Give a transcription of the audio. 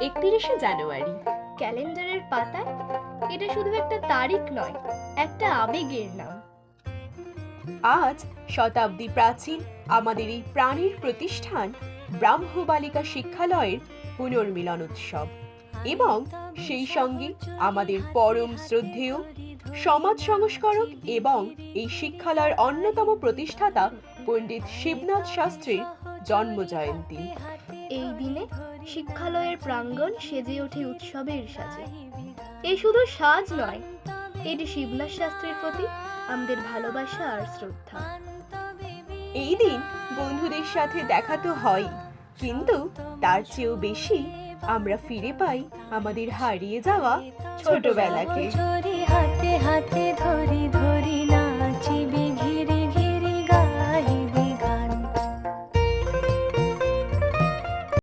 31শে জানুয়ারি। ক্যালেন্ডারের পাতায় এটা শুধু একটা তারিখ নয়, একটা আবেগের নাম। আজ শতাব্দী প্রাচীন আমাদের এই প্রাণীর প্রতিষ্ঠান ব্রাহ্ম বালিকা শিক্ষালয়ের পুনর্মিলন উৎসব এবং সেই সঙ্গে আমাদের পরম শ্রদ্ধেয় সমাজ সংস্কারক এবং এই শিক্ষালয়ের অন্যতম প্রতিষ্ঠাতা পণ্ডিত শিবনাথ শাস্ত্রীর জন্ম জয়ন্তী। এই দিনে শিক্ষালয়ের প্রাঙ্গণ সেজে ওঠে উৎসবের সাজে। এই শুধু সাজ নয়, এটি শিবনাথ শাস্ত্রীর প্রতি আমাদের ভালোবাসা আর শ্রদ্ধা। এই দিন বন্ধুদের সাথে দেখা তো হয়, কিন্তু তার চেয়েও বেশি আমরা ফিরে পাই আমাদের হারিয়ে যাওয়া ছোটবেলাকে। হাতে হাতে ধরি ধরি